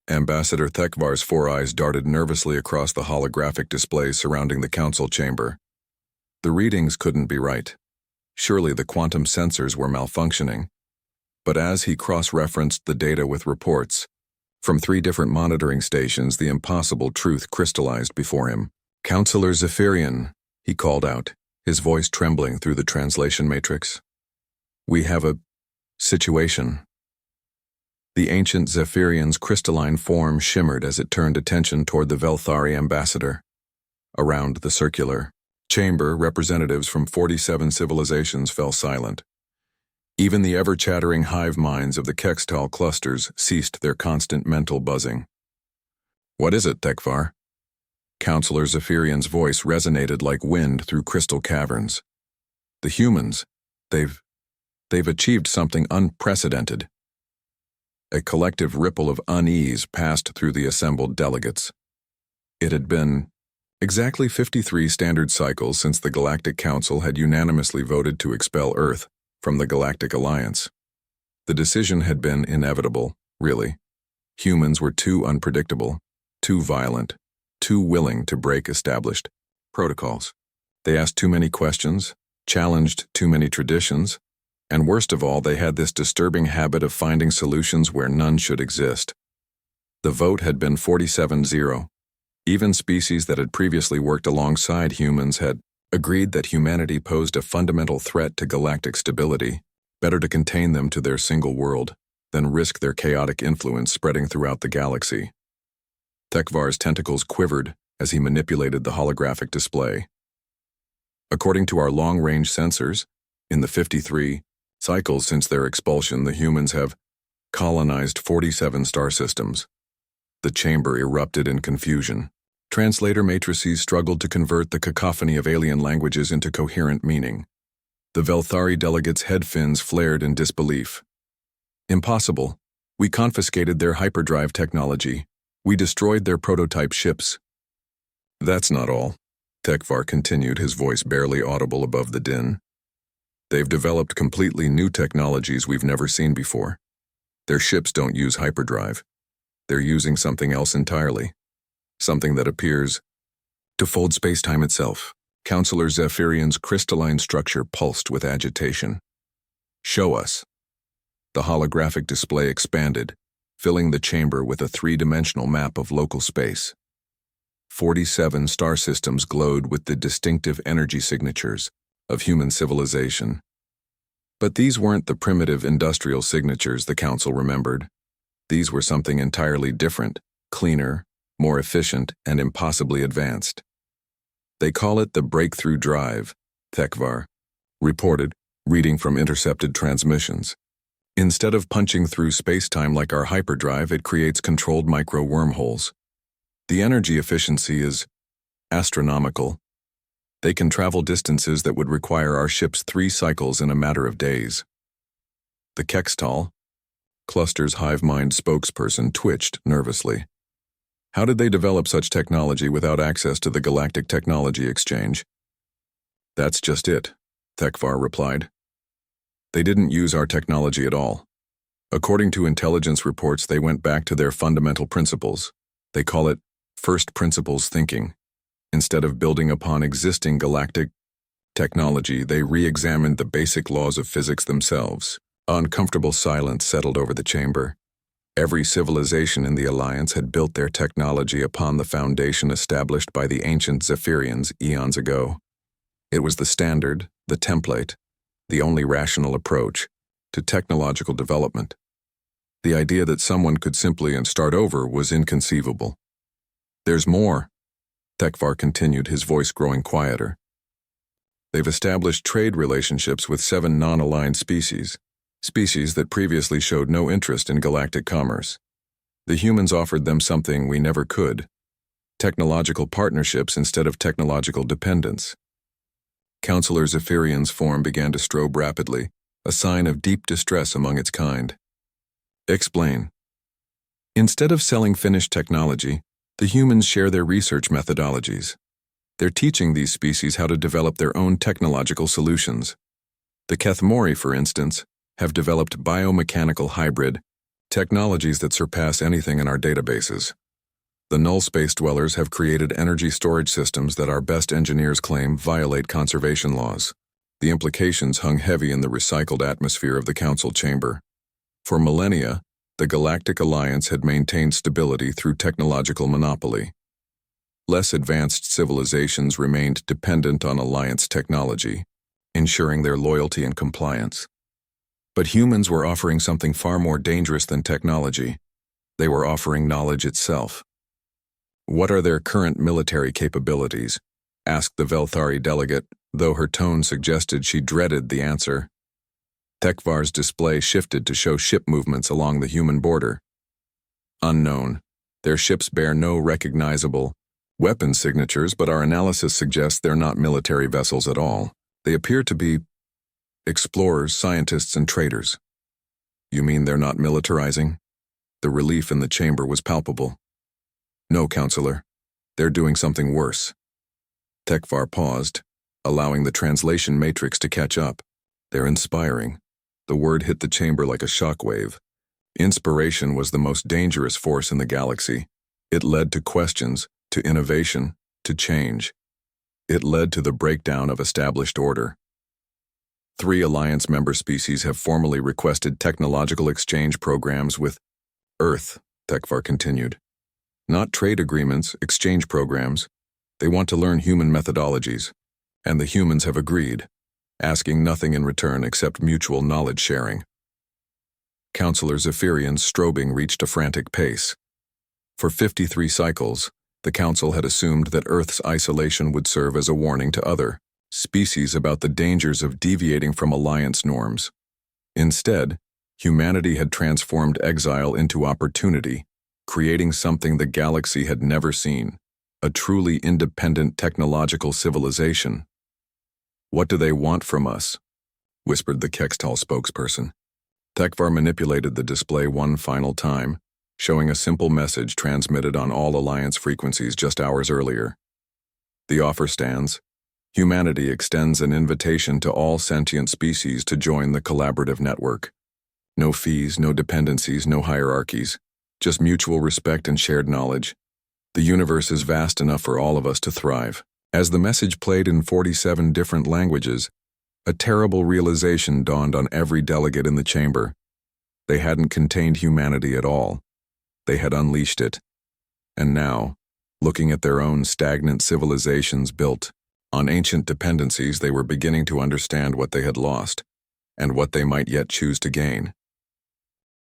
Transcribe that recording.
Ambassador Thekvar's four eyes darted nervously across the holographic display surrounding the council chamber. The readings couldn't be right. Surely the quantum sensors were malfunctioning. But as he cross-referenced the data with reports from 3 different monitoring stations, the impossible truth crystallized before him. "Counselor Zephyrian," he called out, his voice trembling through the translation matrix. "We have a situation." The ancient Zephyrian's crystalline form shimmered as it turned attention toward the Velthari ambassador. Around the circular chamber, representatives from 47 civilizations fell silent. Even the ever-chattering hive minds of the Kextal clusters ceased their constant mental buzzing. "What is it, Thekvar?" Counselor Zephyrian's voice resonated like wind through crystal caverns. "The humans, they've achieved something unprecedented." A collective ripple of unease passed through the assembled delegates. It had been exactly 53 standard cycles since the Galactic Council had unanimously voted to expel Earth from the Galactic Alliance. The decision had been inevitable, really. Humans were too unpredictable, too violent, too willing to break established protocols. They asked too many questions, challenged too many traditions, and worst of all, they had this disturbing habit of finding solutions where none should exist. The vote had been 47-0. Even species that had previously worked alongside humans had agreed that humanity posed a fundamental threat to galactic stability. Better to contain them to their single world than risk their chaotic influence spreading throughout the galaxy. Thekvar's tentacles quivered as he manipulated the holographic display. According to our long-range sensors, in the 53 cycles since their expulsion, the humans have colonized 47 star systems. The chamber erupted in confusion. Translator matrices struggled to convert the cacophony of alien languages into coherent meaning. The Velthari delegates' head fins flared in disbelief. "Impossible. We confiscated their hyperdrive technology. We destroyed their prototype ships." "That's not all," Thekvar continued, his voice barely audible above the din. "They've developed completely new technologies we've never seen before. Their ships don't use hyperdrive. They're using something else entirely. Something that appears to fold space-time itself." Counselor Zephyrian's crystalline structure pulsed with agitation. "Show us." The holographic display expanded, filling the chamber with a 3-dimensional map of local space. 47 star systems glowed with the distinctive energy signatures of human civilization. But these weren't the primitive industrial signatures the Council remembered. These were something entirely different, cleaner, more efficient, and impossibly advanced. "They call it the breakthrough drive," Thekvar reported, reading from intercepted transmissions. "Instead of punching through space-time like our hyperdrive, it creates controlled micro-wormholes. The energy efficiency is astronomical. They can travel distances that would require our ship's 3 cycles in a matter of days." The Kextal cluster's hive mind spokesperson twitched nervously. "How did they develop such technology without access to the Galactic Technology Exchange?" "That's just it," Thekvar replied. "They didn't use our technology at all. According to intelligence reports, they went back to their fundamental principles. They call it first principles thinking. Instead of building upon existing galactic technology, they re-examined the basic laws of physics themselves." Uncomfortable silence settled over the chamber. Every civilization in the Alliance had built their technology upon the foundation established by the ancient Zephyrians eons ago. It was the standard, the template, the only rational approach to technological development. The idea that someone could simply start over was inconceivable. "There's more," Thekvar continued, his voice growing quieter. "They've established trade relationships with 7 non-aligned species that previously showed no interest in galactic commerce. The humans offered them something we never could: technological partnerships instead of technological dependence." Counselor Zephyrian's form began to strobe rapidly, a sign of deep distress among its kind. "Explain." "Instead of selling finished technology, the humans share their research methodologies. They're teaching these species how to develop their own technological solutions. The Kethmori, for instance, have developed biomechanical hybrid Technologies that surpass anything in our databases. The null space dwellers have created energy storage systems that our best engineers claim violate conservation laws. The implications hung heavy in the recycled atmosphere of the council chamber. For millennia, the Galactic Alliance had maintained stability through technological monopoly. Less advanced civilizations remained dependent on Alliance technology, ensuring their loyalty and compliance. But humans were offering something far more dangerous than technology. They were offering knowledge itself. "What are their current military capabilities?" asked the Velthari delegate, though her tone suggested she dreaded the answer. Tekvar's display shifted to show ship movements along the human border. "Unknown. Their ships bear no recognizable weapon signatures, but our analysis suggests they're not military vessels at all. They appear to be explorers, scientists, and traders." "You mean they're not militarizing?" The relief in the chamber was palpable. "No, Counselor. They're doing something worse." Tekvar paused, allowing the translation matrix to catch up. "They're inspiring." The word hit the chamber like a shockwave. Inspiration was the most dangerous force in the galaxy. It led to questions, to innovation, to change. It led to the breakdown of established order. 3 Alliance member species have formally requested technological exchange programs with Earth, Tekvar continued. Not trade agreements, exchange programs. They want to learn human methodologies, and the humans have agreed, asking nothing in return except mutual knowledge sharing. Counselor Zephyrian's strobing reached a frantic pace. For 53 cycles, the Council had assumed that Earth's isolation would serve as a warning to other species about the dangers of deviating from Alliance norms. Instead, humanity had transformed exile into opportunity, creating something the galaxy had never seen, a truly independent technological civilization. "What do they want from us?" whispered the Kextal spokesperson. Tekvar manipulated the display one final time, showing a simple message transmitted on all Alliance frequencies just hours earlier. The offer stands. Humanity extends an invitation to all sentient species to join the collaborative network. No fees, no dependencies, no hierarchies. Just mutual respect and shared knowledge. The universe is vast enough for all of us to thrive. As the message played in 47 different languages, a terrible realization dawned on every delegate in the chamber. They hadn't contained humanity at all. They had unleashed it. And now, looking at their own stagnant civilizations built on ancient dependencies, they were beginning to understand what they had lost, and what they might yet choose to gain.